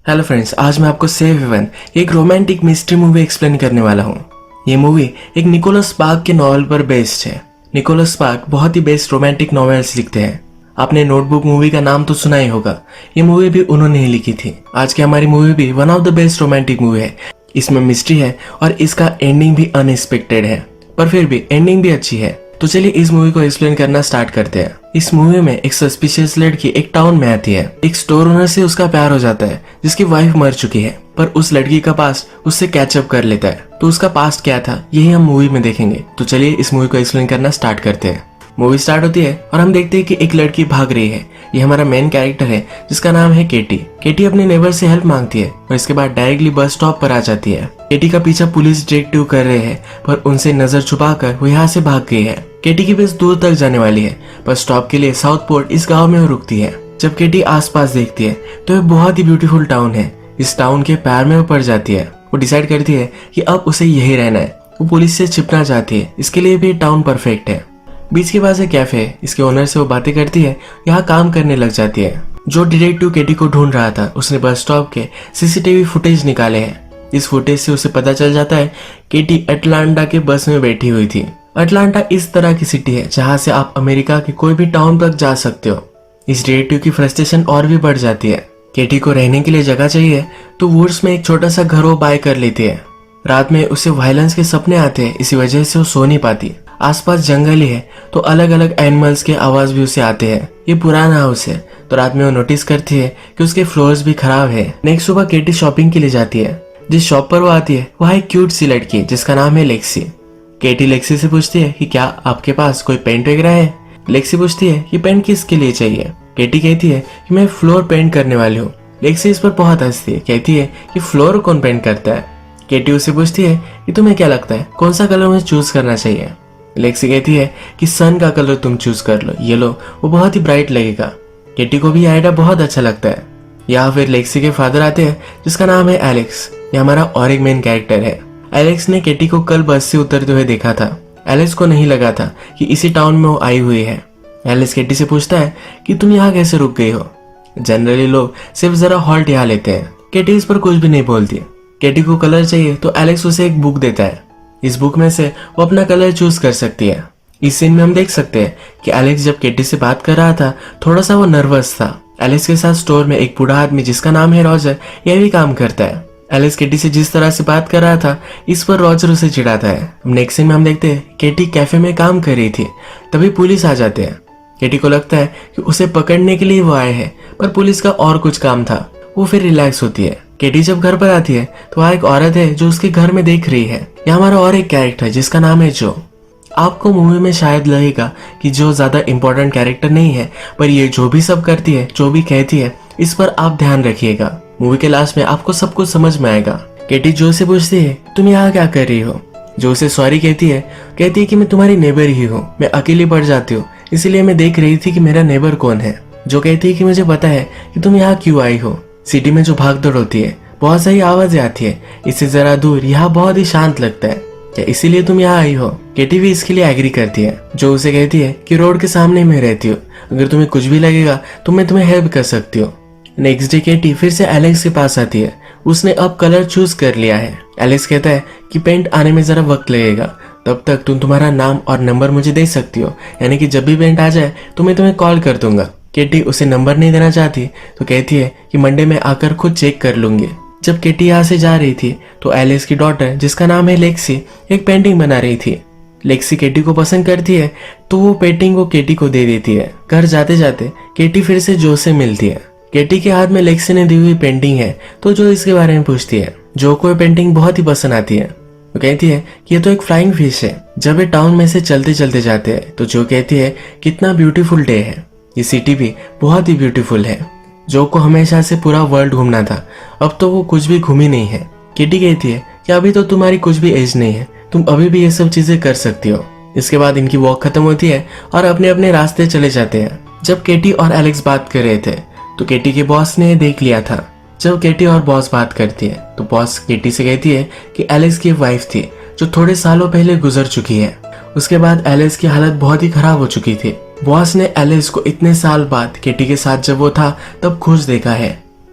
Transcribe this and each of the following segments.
Hello friends, आज मैं आपको सेव हेवन एक रोमांटिक मिस्ट्री मूवी एक्सप्लेन करने वाला हूँ। ये मूवी एक निकोलस स्पार्क के नॉवेल पर बेस्ड है। निकोलस स्पार्क बहुत ही बेस्ट रोमांटिक नॉवेल्स लिखते हैं। आपने नोटबुक मूवी का नाम तो सुना ही होगा, ये मूवी भी उन्होंने ही लिखी थी। आज की हमारी मूवी भी one of the best romantic movie है। इसमें मिस्ट्री है और इसका एंडिंग भी अनएक्सपेक्टेड है, पर फिर भी एंडिंग भी अच्छी है। तो चलिए इस मूवी को एक्सप्लेन करना स्टार्ट करते हैं। इस मूवी में एक सस्पिशियस लड़की एक टाउन में आती है। एक स्टोर ओनर से उसका प्यार हो जाता है जिसकी वाइफ मर चुकी है, पर उस लड़की का पास्ट उससे कैचअप कर लेता है। तो उसका पास्ट क्या था यही हम मूवी में देखेंगे। तो चलिए इस मूवी को एक्सप्लेन करना स्टार्ट करते हैं। मूवी स्टार्ट होती है और हम देखते हैं कि एक लड़की भाग रही है। ये हमारा मेन कैरेक्टर है जिसका नाम है केटी। केटी अपने नेबर से हेल्प मांगती है और इसके बाद डायरेक्टली बस स्टॉप पर आ जाती है। केटी का पीछा पुलिस डिटेक्टिव कर रहे हैं, पर उनसे नजर छुपाकर वो यहाँ से भाग गई है। केटी की बस दूर तक जाने वाली है, पर स्टॉप के लिए साउथ पोर्ट इस गाँव में वो रुकती है। जब केटी आसपास देखती है तो ये बहुत ही ब्यूटीफुल टाउन है। इस टाउन के प्यार में वो पड़ जाती है। वो डिसाइड करती है कि अब उसे यही रहना है। वो पुलिस से छिपना चाहती है, इसके लिए भी टाउन परफेक्ट है। बीच के पास एक कैफे है, इसके ओनर से वो बातें करती है, यहाँ काम करने लग जाती है। जो डिटेक्टिव केटी को ढूंढ रहा था उसने बस स्टॉप के सीसीटीवी फुटेज निकाले हैं। इस फुटेज से उसे पता चल जाता है केटी अटलांटा के बस में बैठी हुई थी। अटलांटा इस तरह की सिटी है जहाँ से आप अमेरिका के कोई भी टाउन तक जा सकते हो। इस डिटेक्टिव की फ्रस्ट्रेशन और भी बढ़ जाती है। केटी को रहने के लिए जगह चाहिए तो वुड्स में एक छोटा सा घर वो बाय कर लेती है। रात में उसे वायलेंस के सपने आते हैं, इसी वजह से वो सो नहीं पाती। आसपास जंगल ही है तो अलग अलग एनिमल्स के आवाज भी उसे आते हैं। ये पुराना हाउस है तो रात में वो नोटिस करती है कि उसके फ्लोर्स भी खराब है। नेक्स्ट सुबह केटी शॉपिंग के लिए जाती है। जिस शॉप पर वो आती है वहाँ एक क्यूट सी लड़की है जिसका नाम है लेक्सी। केटी लेक्सी से पूछती है कि क्या आपके पास कोई पेंट वगैरह है। लेक्सी पूछती है कि पेंट किसके लिए चाहिए। केटी कहती है कि मैं फ्लोर पेंट करने वाली हूँ। लेक्सी इस पर बहुत हंसती है, कहती है कि फ्लोर कौन पेंट करता है। केटी उससे पूछती है कि तुम्हें क्या लगता है कौन सा कलर मुझे चूज करना चाहिए। लेक्सी कहती है कि सन का कलर तुम चूज कर लो, ये लो, वो बहुत ही ब्राइट लगेगा। केटी को भी आइडिया बहुत अच्छा लगता है। यहाँ फिर लेक्सी के फादर आते हैं जिसका नाम है एलेक्स। ये हमारा और एक मेन कैरेक्टर है। एलेक्स ने केटी को कल बस से उतरते हुए देखा था। एलेक्स को नहीं लगा था कि इसी टाउन में वो आई हुई है। एलेक्स केटी से पूछता है कि तुम यहाँ कैसे रुक गई हो। जनरली लोग सिर्फ जरा हॉल्ट यहाँ लेते हैं। केटी इस पर कुछ भी नहीं बोलती। केटी को कलर चाहिए तो एलेक्स उसे एक बुक देता है। इस बुक में से वो अपना कलर चूज कर सकती है। इस सीन में हम देख सकते हैं कि एलेक्स जब केटी से बात कर रहा था थोड़ा सा वो नर्वस था। एलेक्स के साथ स्टोर में एक बूढ़ा आदमी जिसका नाम है रॉजर, यह भी काम करता है। एलेक्स केटी से जिस तरह से बात कर रहा था इस पर रॉजर उसे चिढ़ाता है। नेक्स्ट सीन में हम देखते हैं केटी कैफे में काम कर रही थी, तभी पुलिस आ जाते हैं। केटी को लगता है कि उसे पकड़ने के लिए वो आए हैं, पर पुलिस का और कुछ काम था। वो फिर रिलैक्स होती है। केटी जब घर पर आती है तो वहाँ एक औरत है जो उसके घर में देख रही है। यहाँ हमारा और एक कैरेक्टर है जिसका नाम है जो। आपको मूवी में शायद लगेगा कि जो ज्यादा इम्पोर्टेंट कैरेक्टर नहीं है, पर ये जो भी सब करती है, जो भी कहती है, इस पर आप ध्यान रखिएगा। मूवी के लास्ट में आपको सब कुछ समझ में आएगा। केटी जो से पूछती है तुम यहाँ क्या कर रही हो। जो उसे सॉरी कहती है कि मैं तुम्हारी नेबर ही हूँ, मैं अकेली पड़ जाती हूँ, इसीलिए मैं देख रही थी कि मेरा नेबर कौन है। जो कहती है कि मुझे पता है कि तुम यहाँ क्यों आई हो। सिटी में जो भागदौड़ होती है, बहुत सारी आवाजें आती है, इससे जरा दूर यहाँ बहुत ही शांत लगता है, क्या इसीलिए तुम यहाँ आई हो। केटी भी इसके लिए एग्री करती है। जो उसे कहती है कि रोड के सामने मैं रहती हूँ, अगर तुम्हें कुछ भी लगेगा तो मैं तुम्हें हेल्प कर सकती हूँ। नेक्स्ट डे केटी फिर से एलेक्स के पास आती है। उसने अब कलर चूज कर लिया है। एलेक्स कहता है कि पेंट आने में जरा वक्त लगेगा, तब तक तुम तुम्हारा नाम और नंबर मुझे दे सकती हो, यानी कि जब भी पेंट आ जाए तो मैं तुम्हें कॉल कर दूंगा। केटी उसे नंबर नहीं देना चाहती तो कहती है कि मंडे में आकर खुद चेक कर लूंगी। जब केटी यहाँ से जा रही थी तो एलेक्स की डॉटर जिसका नाम है लेक्सी एक पेंटिंग बना रही थी। लेक्सी केटी को पसंद करती है तो वो पेंटिंग वो केटी को दे देती है। घर जाते जाते केटी फिर से जो से मिलती है। केटी के हाथ में लेक्सी ने दी हुई पेंटिंग है तो जो इसके बारे में पूछती है। जो को पेंटिंग बहुत ही पसंद आती है। वो कहती है कि ये तो एक फ्लाइंग फिश है। जब ये टाउन में से चलते चलते जाते हैं तो जो कहती है कितना ब्यूटीफुल डे है, ये सिटी भी बहुत ही ब्यूटीफुल है। जो को हमेशा से पूरा वर्ल्ड घूमना था, अब तो वो कुछ भी घूमी नहीं है। केटी कहती है कि अभी तो तुम्हारी कुछ भी एज नहीं है, तुम अभी भी ये सब चीजें कर सकती हो। इसके बाद इनकी वॉक खत्म होती है और अपने अपने रास्ते चले जाते हैं। जब केटी और एलेक्स बात कर रहे थे तो केटी के बॉस ने देख लिया था। जब केटी और बॉस बात करती है तो बॉस केटी से कहती है कि एलेक्स की वाइफ थी जो थोड़े सालों पहले गुजर चुकी है। उसके बाद एलेक्स की हालत बहुत ही खराब हो चुकी थी। बॉस ने एलेक्स को इतने साल बाद केटी के साथ जब वो था तब खुश देखा है।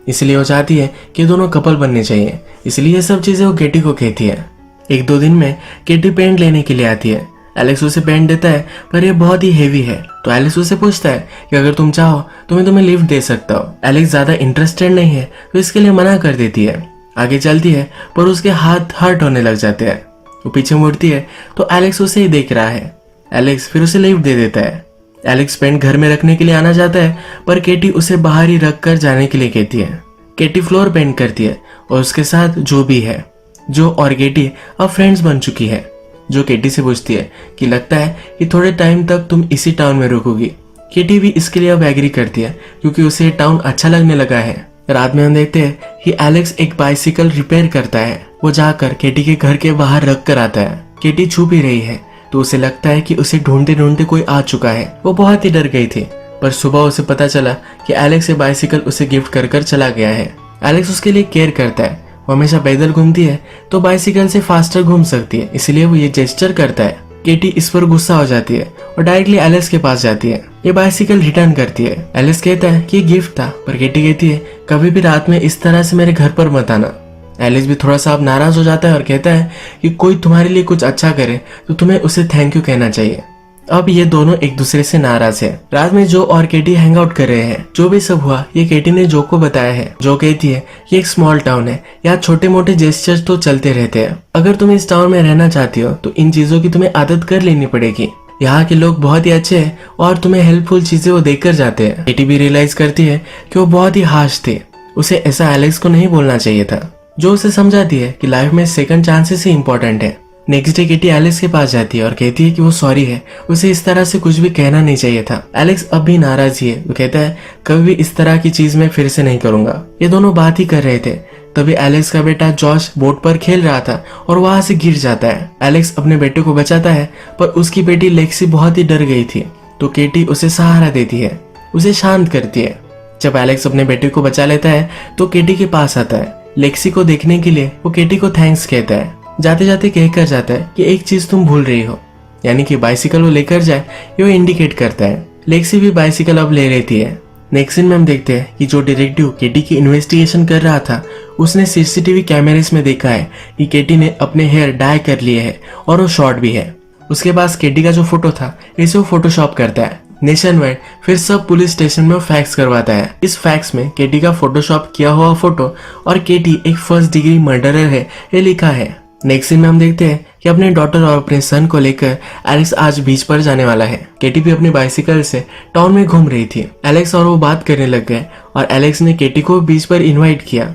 इसलिए वो चाहती है कि दोनों कपल बनने चाहिए, इसलिए ये सब चीजें वो केटी को कहती है। एक दो दिन में केटी पेंट लेने के लिए आती है। एलेक्स उसे पेंट देता है पर यह बहुत ही हेवी है, तो एलेक्स उसे पूछता है कि अगर तुम चाहो तो मैं तुम्हें लिफ्ट दे सकता हूँ। एलेक्स ज्यादा इंटरेस्टेड नहीं है तो इसके लिए मना कर देती है। आगे चलती है पर उसके हाथ हर्ट होने लग जाते हैं। वो पीछे मुड़ती है तो एलेक्स उसे ही देख रहा है। एलेक्स फिर उसे लिफ्ट दे देता है। एलेक्स पेंट घर में रखने के लिए आना चाहता है पर केटी उसे बाहर ही रख कर जाने के लिए कहती है। केटी फ्लोर पेंट करती है और उसके साथ जो भी है। जो और केटी अब फ्रेंड्स बन चुकी है। जो केटी से पूछती है कि लगता है कि थोड़े टाइम तक तुम इसी टाउन में रुकोगी। केटी भी इसके लिए अब एग्री करती है क्योंकि उसे ये टाउन अच्छा लगने लगा है। रात में हम देखते हैं कि एलेक्स एक बाइसिकल रिपेयर करता है। वो जाकर केटी के घर के बाहर रख कर आता है। केटी छुप ही रही है तो उसे लगता है कि उसे ढूंढते ढूंढते कोई आ चुका है। वो बहुत ही डर गई थी पर सुबह उसे पता चला कि एलेक्स ये बाइसिकल उसे गिफ्ट कर कर चला गया है। एलेक्स उसके लिए केयर करता है। वो हमेशा पैदल घूमती है तो बाइसिकल से फास्टर घूम सकती है, इसलिए वो ये जेस्चर करता है। केटी इस पर गुस्सा हो जाती है और डायरेक्टली एलेक्स के पास जाती है। ये बाइसिकल रिटर्न करती है। एलेक्स कहता है कि ये गिफ्ट था, पर केटी कहती है कभी भी रात में इस तरह से मेरे घर पर मत आना। एलेक्स भी थोड़ा सा अब नाराज हो जाता है और कहता है कि कोई तुम्हारे लिए कुछ अच्छा करे तो तुम्हें उसे थैंक यू कहना चाहिए। अब ये दोनों एक दूसरे से नाराज है। रात में जो और केटी हैंग आउट कर रहे हैं। जो भी सब हुआ ये केटी ने जो को बताया है। जो कहती है ये एक स्मॉल टाउन है, यहाँ छोटे मोटे जेस्चर्स तो चलते रहते हैं। अगर तुम इस टाउन में रहना चाहती हो तो इन चीजों की तुम्हें आदत कर लेनी पड़ेगी। यहाँ के लोग बहुत ही अच्छे हैं और तुम्हें हेल्पफुल चीजें वो देकर जाते हैं। केटी भी रियलाइज करती है कि वो बहुत ही हार्श थे। उसे ऐसा एलेक्स को नहीं बोलना चाहिए था। जो उसे समझाती है कि लाइफ में सेकंड चांसेस ही इंपॉर्टेंट है। नेक्स्ट डे केटी एलेक्स के पास जाती है और कहती है कि वो सॉरी है, उसे इस तरह से कुछ भी कहना नहीं चाहिए था। एलेक्स अब भी नाराज ही है। वो कहता है कभी भी इस तरह की चीज मैं फिर से नहीं करूंगा। ये दोनों बात ही कर रहे थे तभी एलेक्स का बेटा जॉश बोट पर खेल रहा था और वहां से गिर जाता है। एलेक्स अपने बेटे को बचाता है पर उसकी बेटी लेक्सी बहुत ही डर गई थी तो केटी उसे सहारा देती है, उसे शांत करती है। जब एलेक्स अपने बेटे को बचा लेता है तो केटी के पास आता है। लेक्सी को देखने के लिए वो केटी को थैंक्स कहता है। जाते जाते कहकर जाता है कि एक चीज तुम भूल रही हो, यानी कि बाइसिकल वो लेकर जाए ये वो इंडिकेट करता है। लेक्सी भी बाइसिकल अब ले लेती है। नेक्स्ट सीन में हम देखते हैं कि जो डिटेक्टिव केटी की इन्वेस्टिगेशन कर रहा था उसने सीसीटीवी कैमरेस में देखा है कि केटी ने अपने हेयर डाई कर लिए है और वो शॉर्ट भी है। उसके पास केटी का जो फोटो था इसे वो फोटोशॉप करता है। नेशन वाइड फिर सब पुलिस स्टेशन में फैक्स करवाता है। इस फैक्स में केटी का फोटोशॉप किया हुआ फोटो और केटी एक फर्स्ट डिग्री मर्डरर है ये लिखा है। नेक्स्ट सीन में हम देखते हैं कि अपने डॉटर और अपने सन को लेकर एलेक्स आज बीच पर जाने वाला है। केटी भी अपनी बाइसिकल से टाउन में घूम रही थी। एलेक्स और वो बात करने लग गए और एलेक्स ने केटी को बीच पर इनवाइट किया।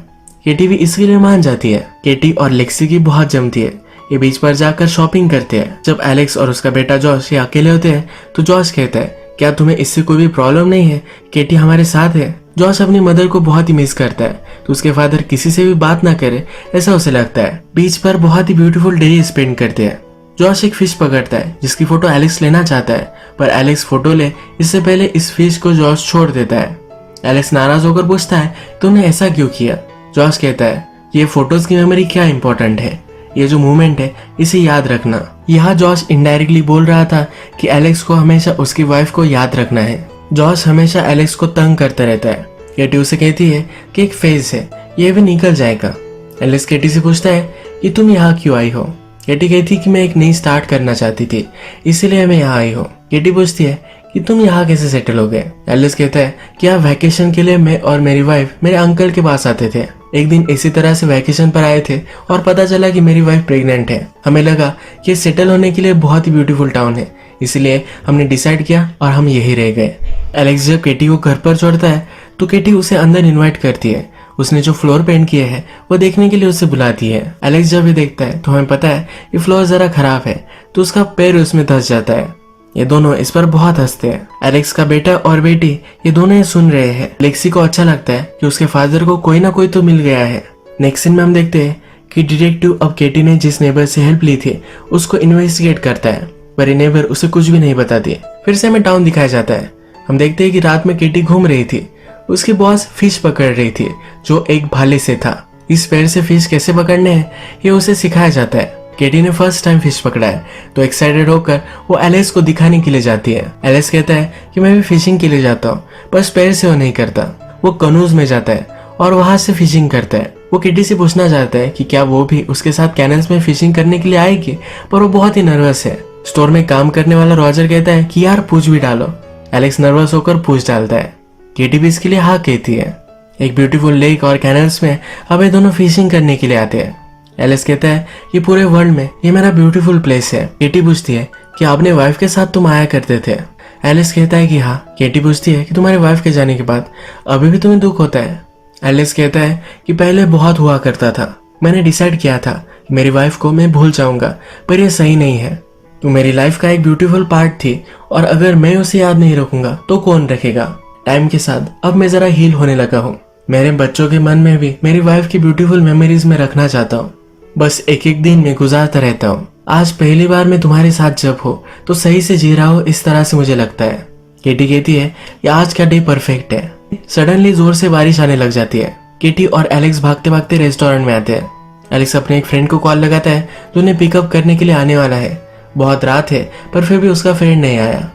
केटी भी इसके लिए मान जाती है। केटी और लेक्सी की बहुत जमती है। ये बीच पर जाकर शॉपिंग करते हैं। जब एलेक्स और उसका बेटा जॉश ये अकेले होते हैं तो जॉश कहता है क्या तुम्हें इससे कोई भी प्रॉब्लम नहीं है, केटी हमारे साथ है। जॉश अपनी मदर को बहुत ही मिस करता है तो उसके फादर किसी से भी बात ना करे ऐसा उसे लगता है। बीच पर बहुत ही ब्यूटीफुल डे स्पेंड करते हैं। जॉश एक फिश पकड़ता है जिसकी फोटो एलेक्स लेना चाहता है पर एलेक्स फोटो ले इससे पहले इस फिश को जॉश छोड़ देता है। एलेक्स नाराज होकर पूछता है तुमने ऐसा क्यों किया। जॉश कहता है ये फोटोज की मेमोरी क्या इंपॉर्टेंट है, ये जो मूवमेंट है इसे याद रखना। यहाँ जॉश इनडायरेक्टली बोल रहा था कि एलेक्स को हमेशा उसकी वाइफ को याद रखना है। जॉश हमेशा एलेक्स को तंग करता रहता है। केटी उसे कहती है कि एक फेज है, ये भी निकल जाएगा। एलेक्स केटी से पूछता है कि तुम यहाँ क्यों आई हो। केटी कहती कि मैं एक नई स्टार्ट करना चाहती थी इसीलिए मैं यहाँ आई हूँ। केटी पूछती है कि तुम यहाँ कैसे सेटल हो गए। एलेक्स कहता है कि यहाँ वैकेशन के लिए मैं और मेरी वाइफ मेरे अंकल के पास आते थे। एक दिन इसी तरह से वैकेशन पर आए थे और पता चला कि मेरी वाइफ प्रेग्नेंट है। हमें लगा कि सेटल होने के लिए बहुत ही ब्यूटीफुल टाउन है इसलिए हमने डिसाइड किया और हम यही रह गए। एलेक्स जब केटी को घर पर छोड़ता है तो केटी उसे अंदर इनवाइट करती है। उसने जो फ्लोर पेंट किए है वो देखने के लिए उसे बुलाती है। एलेक्स जब ये देखता है तो हमें पता है कि फ्लोर जरा खराब है तो उसका पैर उसमें धंस जाता है। ये दोनों इस पर बहुत हंसते हैं। एलेक्स का बेटा और बेटी ये दोनों ये सुन रहे हैं। लेक्सी को अच्छा लगता है कि उसके फादर को कोई ना कोई तो मिल गया है। नेक्स्ट सीन में हम देखते हैं कि डिटेक्टिव अब केटी ने जिस नेबर से हेल्प ली थी उसको इन्वेस्टिगेट करता है पर ये नेबर उसे कुछ भी नहीं बताती। फिर से हमें टाउन दिखाया जाता है। हम देखते हैं कि रात में केटी घूम रही थी। उसकी बॉस फिश पकड़ रही थी जो एक भाले से था। इस पैर से फिश कैसे पकड़ने हैं ये उसे सिखाया जाता है। केटी ने फर्स्ट टाइम फिश पकड़ा है तो एक्साइटेड होकर वो एलेक्स को दिखाने के लिए जाती है। एलेक्स कहता है कि मैं भी फिशिंग के लिए जाता हूँ पर स्पेयर से वो नहीं करता। वो कनूज में जाता है और वहां से फिशिंग करता है। वो किटी से पूछना चाहता है कि क्या वो भी उसके साथ कैनल्स में फिशिंग करने के लिए आएगी, पर वो बहुत ही नर्वस है। स्टोर में काम करने वाला रॉजर कहता है कि यार पूछ भी डालो। एलेक्स नर्वस होकर पूछ डालता है। केटी भी इसके लिए हाँ कहती है। एक ब्यूटीफुल लेक और कैनल्स में अब ये दोनों फिशिंग करने के लिए आते हैं। एलेक्स कहता है कि पूरे वर्ल्ड में ये मेरा ब्यूटीफुल प्लेस है। केटी पूछती है कि आपने वाइफ के साथ तुम आया करते थे। एलेक्स कहता है कि हाँ। केटी पूछती है कि तुम्हारे वाइफ के जाने के बाद अभी भी तुम्हें दुख होता है। एलेक्स कहता है कि पहले बहुत हुआ करता था, मैंने डिसाइड किया था कि मेरी वाइफ को मैं भूल जाऊंगा, पर यह सही नहीं है। तो मेरी लाइफ का एक ब्यूटीफुल पार्ट थी और अगर मैं उसे याद नहीं रखूंगा तो कौन रखेगा। टाइम के साथ अब मैं जरा हील होने लगा हूँ। मेरे बच्चों के मन में भी मेरी वाइफ की ब्यूटीफुल मेमोरीज में रखना चाहता हूँ। बस एक एक दिन में गुजारता रहता हूँ। आज पहली बार मैं तुम्हारे साथ जब हो तो सही से जी रहा हो, इस तरह से मुझे लगता है। केटी कहती है कि आज का डे परफेक्ट है। सडनली जोर से बारिश आने लग जाती है। केटी और एलेक्स भागते भागते रेस्टोरेंट में आते हैं। एलेक्स अपने एक फ्रेंड को कॉल लगाता है जो उन्हें पिकअप करने के लिए आने वाला है। बहुत रात है पर फिर भी उसका फ्रेंड नहीं आया।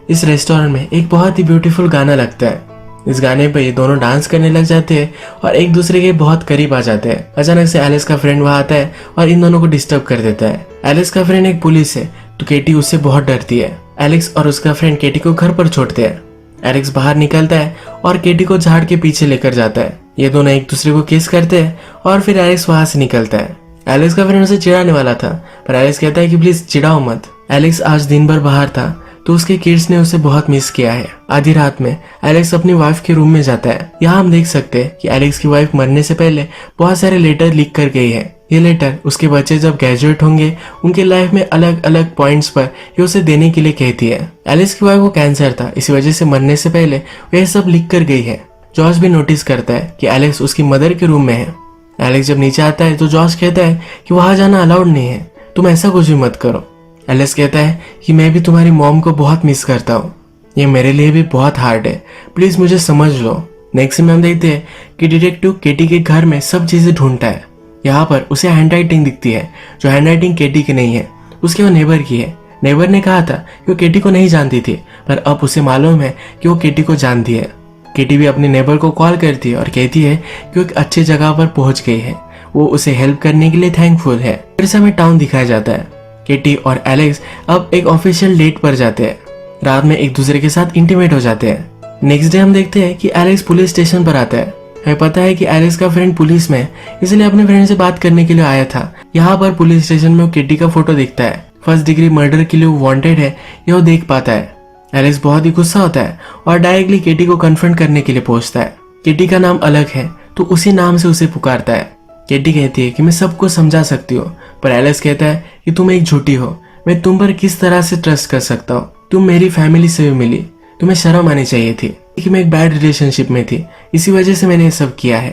इस रेस्टोरेंट में एक बहुत ही ब्यूटीफुल गाना लगता है। इस गाने पे ये दोनों डांस करने लग जाते हैं और एक दूसरे के बहुत करीब आ जाते हैं। अचानक से एलेक्स का फ्रेंड वहां आता है और इन दोनों को डिस्टर्ब कर देता है। एलेक्स का फ्रेंड एक पुलिस है तो केटी उससे बहुत डरती है। एलेक्स और उसका फ्रेंड केटी को घर पर छोड़ते हैं। एलेक्स बाहर निकलता है और केटी को झाड़ के पीछे लेकर जाता है। ये दोनों एक दूसरे को किस करते हैं और फिर एलेक्स वहां से निकलता है। एलेक्स का फ्रेंड उसे चिढ़ाने वाला था पर एलेक्स कहता है कि प्लीज चिढ़ाओ मत। एलेक्स आज दिन भर बाहर था तो उसके किड्स ने उसे बहुत मिस किया है। आधी रात में एलेक्स अपनी वाइफ के रूम में जाता है। यहाँ हम देख सकते हैं कि एलेक्स की वाइफ मरने से पहले बहुत सारे लेटर लिख कर गई है। ये लेटर उसके बच्चे जब ग्रेजुएट होंगे उनके लाइफ में अलग अलग पॉइंट्स पर ये उसे देने के लिए कहती है। एलेक्स की वाइफ को कैंसर था, इसी वजह से मरने से पहले वह सब लिख कर गई है। जॉर्ज भी नोटिस करता है कि एलेक्स उसकी मदर के रूम में है। एलेक्स जब नीचे आता है तो जॉर्ज कहता है कि वहां जाना अलाउड नहीं है, तुम ऐसा कुछ भी मत करो। एलेक्स कहता है कि मैं भी तुम्हारी मॉम को बहुत मिस करता हूँ, ये मेरे लिए भी बहुत हार्ड है, प्लीज मुझे समझ लो। नेक्स्ट सीन में हम देखते हैं कि डिटेक्टिव केटी के घर में सब चीजें ढूंढता है। यहाँ पर उसे हैंडराइटिंग दिखती है जो हैंडराइटिंग केटी की नहीं है, उसके वो नेबर की है। नेबर ने कहा था कि वो केटी को नहीं जानती थी पर अब उसे मालूम है कि वो केटी को जानती है। केटी भी अपने नेबर को कॉल करती है और कहती है कि वो एक अच्छी जगह पर पहुंच गई है, वो उसे हेल्प करने के लिए थैंकफुल है। फिर से हमें टाउन दिखाया जाता है। केटी और एलेक्स अब एक ऑफिशियल डेट पर जाते हैं। रात में एक दूसरे के साथ इंटीमेट हो जाते हैं। नेक्स्ट डे हम देखते हैं कि एलेक्स पुलिस स्टेशन पर आता है। हमें पता है कि एलेक्स का फ्रेंड पुलिस में है, इसलिए अपने फ्रेंड से बात करने के लिए आया था। यहाँ पर पुलिस स्टेशन में वो केटी का फोटो दिखता है। फर्स्ट डिग्री मर्डर के लिए वो वांटेड है, ये वो देख पाता है। एलेक्स बहुत ही गुस्सा होता है और डायरेक्टली केटी को कन्फ्रंट करने के लिए पहुंचता है। केटी का नाम अलग है तो उसी नाम से उसे पुकारता है। केटी कहती है कि मैं सबको समझा सकती हूँ, पर एलेक्स कहता है कि तुम एक झूठी हो, मैं तुम पर किस तरह से ट्रस्ट कर सकता हूँ, तुम मेरी फैमिली से भी मिली, तुम्हें शर्म आनी चाहिए थी कि मैं एक बैड रिलेशनशिप में थी, इसी वजह से मैंने ये सब किया है।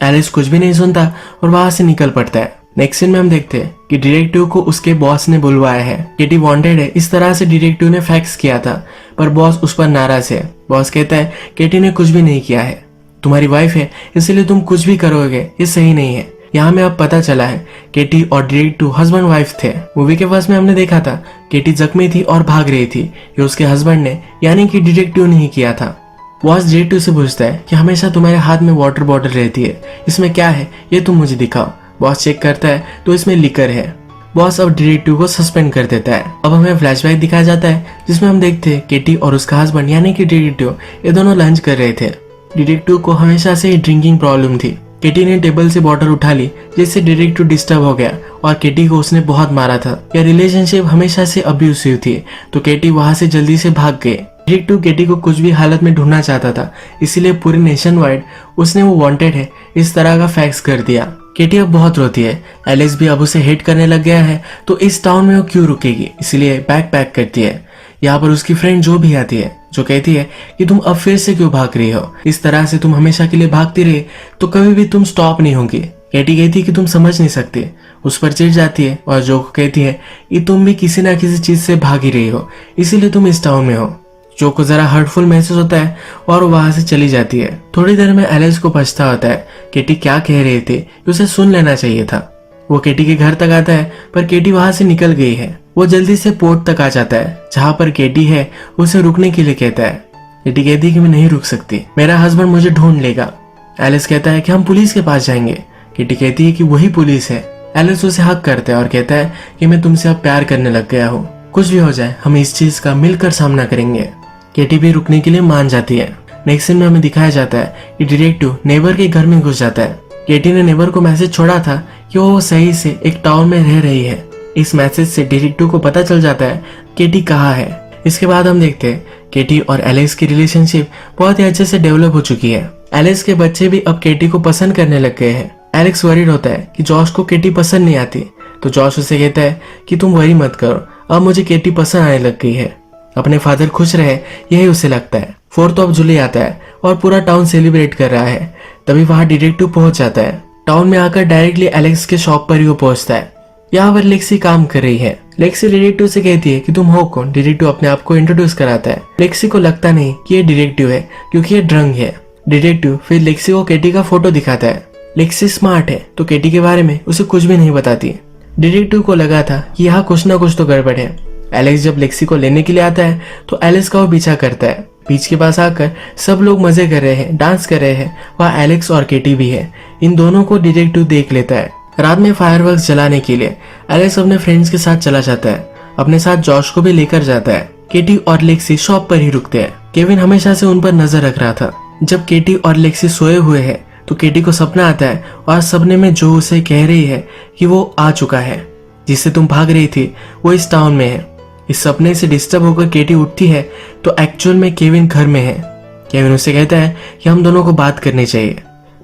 एलेक्स कुछ भी नहीं सुनता और वहां से निकल पड़ता है। नेक्स्ट सीन में हम देखते हैं कि डिटेक्टिव को उसके बॉस ने बुलवाया है। केटी वांटेड है, इस तरह से डिटेक्टिव ने फैक्स किया था पर बॉस उस पर नाराज है। बॉस कहता है केटी ने कुछ भी नहीं किया है, तुम्हारी वाइफ है इसलिए तुम कुछ भी करोगे, ये सही नहीं है। यहाँ में अब पता चला है केटी और डिटेक्टिव हस्बैंड वाइफ थे। मूवी के फर्स्ट में हमने देखा था केटी जख्मी थी और भाग रही थी, ये उसके हस्बैंड ने यानी कि डिटेक्टिव ने ही किया था। बॉस डिटेक्टिव से पूछता है कि हमेशा तुम्हारे हाथ में वाटर बॉटल रहती है, इसमें क्या है ये तुम मुझे दिखाओ। बॉस चेक करता है तो इसमें लिकर है। बॉस अब डिटेक्टिव को सस्पेंड कर देता है। अब हमें फ्लैशबैक दिखाया जाता है जिसमें हम देखते हैं केटी और उसका हस्बैंड यानी कि डिटेक्टिव ये दोनों लंच कर रहे थे। डिटेक्टिव को हमेशा से ही ड्रिंकिंग प्रॉब्लम थी। केटी ने टेबल से बॉटल उठा ली जिससे डिटेक्टिव डिस्टर्ब हो गया और केटी को उसने बहुत मारा था। यह रिलेशनशिप हमेशा से अब्यूसिव थी तो केटी वहां से जल्दी से भाग गए। डिटेक्टिव केटी को कुछ भी हालत में ढूंढना चाहता था, इसीलिए पूरे नेशन वाइड उसने वो वांटेड है इस तरह का फैक्स कर दिया। केटी अब बहुत रोती है। एलेक्स भी अब उसे हेट करने लग गया है तो इस टाउन में वो क्यों रुकेगी, इसलिए बैग पैक करती है। यहाँ पर उसकी फ्रेंड जो भी आती है जो कहती है कि तुम अब फिर से क्यों भाग रही हो, इस तरह से तुम हमेशा के लिए भागती रही तो कभी भी तुम स्टॉप नहीं होगी। केटी कहती है कि तुम समझ नहीं सकती, उस पर चिढ़ जाती है और जो कहती है कि तुम भी किसी ना किसी चीज से भाग ही रही हो, इसीलिए तुम इस टाउन में हो। जो को जरा हर्टफुल महसूस होता है और वहां से चली जाती है। थोड़ी देर में एलेक्स को पछता होता है केटी क्या कह रही थी, उसे सुन लेना चाहिए था। वो केटी के घर तक आता है पर केटी वहां से निकल गई है। वो जल्दी से पोर्ट तक आ जाता है जहाँ पर केटी है, उसे रुकने के लिए कहता है। केटी कहती है कि मैं नहीं रुक सकती, मेरा हस्बैंड मुझे ढूंढ लेगा। एलिस कहता है कि हम पुलिस के पास जाएंगे। केटी कहती है कि वही पुलिस है। एलिस उसे हक करता है और कहता है कि मैं तुमसे अब प्यार करने लग गया हूँ, कुछ भी हो जाए हम इस चीज का मिलकर सामना करेंगे। केटी भी रुकने के लिए मान जाती है। नेक्स्ट सीन में हमें दिखाया जाता है कि डिटेक्टिव नेबर के घर में घुस जाता है। केटी ने नेबर को मैसेज छोड़ा था कि वो सही से एक टाउन में रह रही है। इस मैसेज से डिटेक्टिव को पता चल जाता है केटी कहाँ है। इसके बाद हम देखते हैं केटी और एलेक्स की रिलेशनशिप बहुत ही अच्छे से डेवलप हो चुकी है। एलेक्स के बच्चे भी अब केटी को पसंद करने लग गए हैं। एलेक्स वरीड होता है कि जॉश को केटी पसंद नहीं आती, तो जॉश उसे कहता है कि तुम वरी मत करो, अब मुझे केटी पसंद आने लग गई है। अपने फादर खुश रहे यही उसे लगता है। 4th ऑफ जुलाई आता है और पूरा टाउन सेलिब्रेट कर रहा है। तभी वहां डिटेक्टिव पहुंच जाता है। टाउन में आकर डायरेक्टली एलेक्स के शॉप पर ही वो पहुंचता है। यहाँ पर लेक्सी काम कर रही है। लेक्सी डिटेक्टिव से कहती है कि तुम हो कौन। डिटेक्टिव अपने आप को इंट्रोड्यूस कराता है। लेक्सी को लगता नहीं कि ये डिटेक्टिव है क्योंकि ये ड्रंक है। डिटेक्टिव फिर लेक्सी को केटी का फोटो दिखाता है। लेक्सी स्मार्ट है तो केटी के बारे में उसे कुछ भी नहीं बताती। डिटेक्टिव को लगा था कि यहाँ कुछ ना कुछ तो गड़बड़ है। एलेक्स जब लेक्सी को लेने के लिए आता है तो एलेक्स का वो पीछा करता है। बीच के पास आकर सब लोग मजे कर रहे हैं, डांस कर रहे हैं। वहाँ एलेक्स और केटी भी है। इन दोनों को डिटेक्टिव देख लेता है। रात में फायरवर्क्स जलाने के लिए एलेक्स अपने फ्रेंड्स के साथ चला जाता है। अपने साथ जॉश को भी लेकर जाता है। केटी और लेक्सी शॉप पर ही रुकते हैं। केविन हमेशा से उन पर नजर रख रहा था। जब केटी और लेक्सी सोए हुए हैं तो केटी को सपना आता है और सपने में जो उसे कह रही है कि वो आ चुका है, जिससे तुम भाग रही थी वो इस टाउन में है। इस सपने से डिस्टर्ब होकर केटी उठती है तो एक्चुअल में केविन घर में है। केविन उसे कहता है कि हम दोनों को बात करनी चाहिए,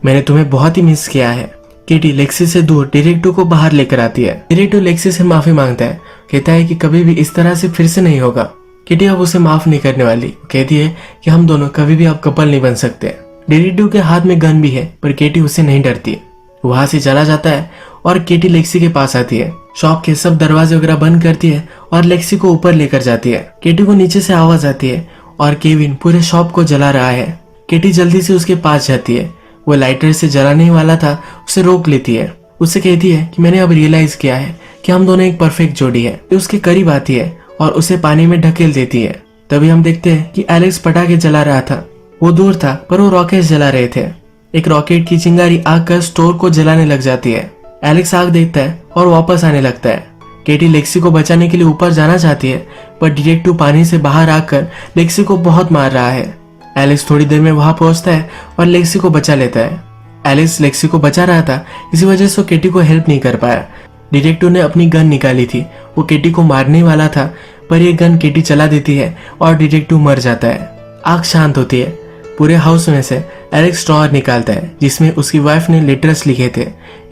मैंने तुम्हें बहुत ही मिस किया है। केटी लेक्सी से दूर डिटेक्टिव को बाहर लेकर आती है। डिटेक्टिव लेक्सी से माफी मांगता है, कहता है कि कभी भी इस तरह से फिर से नहीं होगा। केटी अब उसे माफ नहीं करने वाली। कहती है कि हम दोनों कभी भी अब कपल नहीं बन सकते। डिटेक्टिव के हाथ में गन भी है पर केटी उससे नहीं डरती। वहां से चला जाता है और केटी लेक्सी के पास आती है। शॉप के सब दरवाजे वगैरह बंद करती है और लेक्सी को ऊपर लेकर जाती है। केटी को नीचे से आवाज आती है और केविन पूरे शॉप को जला रहा है। केटी जल्दी से उसके पास जाती है। वो लाइटर से जलाने ही वाला था, उसे रोक लेती है। उससे कहती है कि मैंने अब रियलाइज किया है कि हम दोनों एक परफेक्ट जोड़ी है। उसके करीब आती है और उसे पानी में ढकेल देती है। तभी हम देखते हैं कि एलेक्स पटाखे जला रहा था। वो दूर था पर वो रॉकेट जला रहे थे। एक रॉकेट की चिंगारी आग कर स्टोर को जलाने लग जाती है। एलेक्स आग देखता है और वापस आने लगता है। केटी लेक्सी को बचाने के लिए ऊपर जाना चाहती है पर डिटेक्टिव पानी से बाहर आकर लेक्सी को बहुत मार रहा है। एलेक्स थोड़ी देर में वहां पहुंचता है और लेक्सी को बचा लेता है। एलेक्स लेक्सी को बचा रहा था, इसी वजह से वो केटी को हेल्प नहीं कर पाया। डिटेक्टिव ने अपनी गन निकाली थी, वो केटी को मारने वाला था पर ये गन केटी चला देती है और डिटेक्टिव मर जाता है। आग शांत होती है। पूरे हाउस में से एलेक्स ड्रॉअर निकालता है जिसमें उसकी वाइफ ने लेटर्स लिखे थे।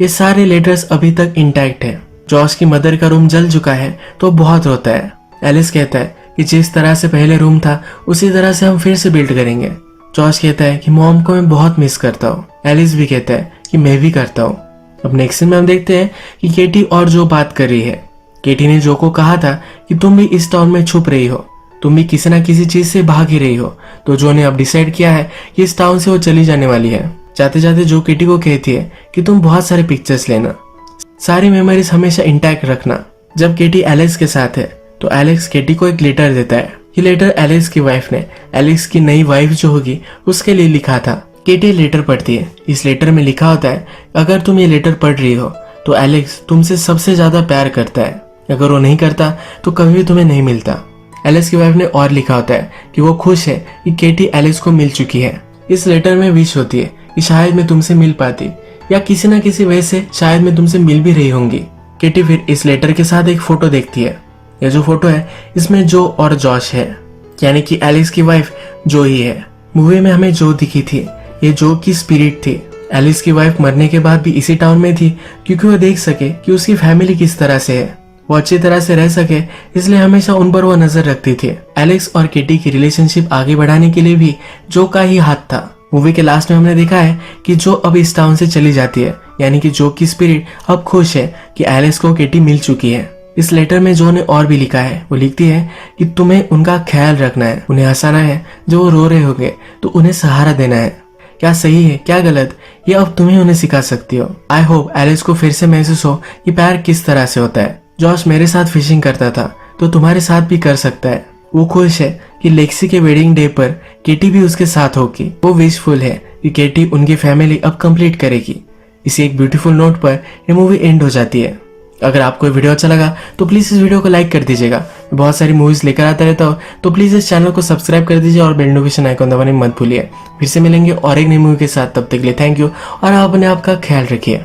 ये सारे लेटर्स अभी तक इंटैक्ट है। जॉश की मदर का रूम जल चुका है तो बहुत रोता है। एलिस कहता है कि जिस तरह से पहले रूम था उसी तरह से हम फिर से बिल्ड करेंगे। जॉश कहता है कि मॉम को मैं बहुत मिस करता हूँ। एलिस भी कहता है कि मैं भी करता हूँ। अब नेक्स्ट सीन में हम देखते हैं कि केटी और जो बात कर रही है। केटी ने जो को कहा था कि तुम भी इस टाउन में छुप रही हो, तुम भी किसी ना किसी चीज से भाग ही रही हो। तो जो ने अब डिसाइड किया है कि इस टाउन से वो चली जाने वाली है। जाते जाते जो केटी को कहती है कि तुम बहुत सारे पिक्चर्स लेना, सारी मेमोरीज हमेशा इंटैक्ट रखना। जब केटी एलेक्स के साथ है तो एलेक्स केटी को एक लेटर देता है। ये लेटर एलेक्स की वाइफ ने एलेक्स की नई वाइफ जो होगी उसके लिए लिखा था। केटी लेटर पढ़ती है। इस लेटर में लिखा होता है अगर तुम ये लेटर पढ़ रही हो तो एलेक्स तुमसे सबसे ज्यादा प्यार करता है, अगर वो नहीं करता तो कभी भी तुम्हें नहीं मिलता। एलेक्स की वाइफ ने और लिखा होता है कि वो खुश है कि केटी एलेक्स को मिल चुकी है। इस लेटर में विश होती है कि शायद मैं तुमसे मिल पाती या किसी न किसी वजह से शायद मैं तुमसे मिल भी रही होंगी। केटी फिर इस लेटर के साथ एक फोटो देखती है। यह जो फोटो है इसमें जो और जॉश है, यानी कि एलेक्स की वाइफ जो ही है। मूवी में हमें जो दिखी थी ये जो की स्पिरिट थी। एलेक्स की वाइफ मरने के बाद भी इसी टाउन में थी क्योंकि वो देख सके कि उसकी फैमिली किस तरह से है, वो अच्छी तरह से रह सके, इसलिए हमेशा उन पर वो नजर रखती थी। एलेक्स और केटी की रिलेशनशिप आगे बढ़ाने के लिए भी जो का ही हाथ था। मूवी के लास्ट में हमने देखा है कि जो अब इस टाउन से चली जाती है, यानी कि जो की स्पिरिट अब खुश है कि एलेक्स को केटी मिल चुकी है। इस लेटर में जो ने और भी लिखा है, वो लिखती है कि तुम्हें उनका ख्याल रखना है, उन्हें हंसाना है, जो वो रो रहे होंगे तो उन्हें सहारा देना है। क्या सही है क्या गलत ये अब तुम्हें उन्हें सिखा सकती हो। आई होप एलेक्स को फिर से महसूस हो कि प्यार किस तरह से होता है। जॉश मेरे साथ फिशिंग करता था तो तुम्हारे साथ भी कर सकता है। वो खुश है कि लेक्सी के वेडिंग डे पर केटी भी उसके साथ होगी। वो विशफुल है कि केटी उनकी फैमिली अब कंप्लीट करेगी। इसी एक ब्यूटीफुल नोट पर ये मूवी एंड हो जाती है। अगर आपको ये वीडियो अच्छा लगा तो प्लीज इस वीडियो को लाइक कर दीजिएगा। बहुत सारी मूवीज लेकर आता रहता हूँ, तो प्लीज इस चैनल को सब्सक्राइब कर दीजिए और बेल नोटिफिकेशन आइकन दबाने मत भूलिए। फिर से मिलेंगे और एक नई मूवी के साथ, तब तक के लिए थैंक यू और आप अपने आप का ख्याल रखिए।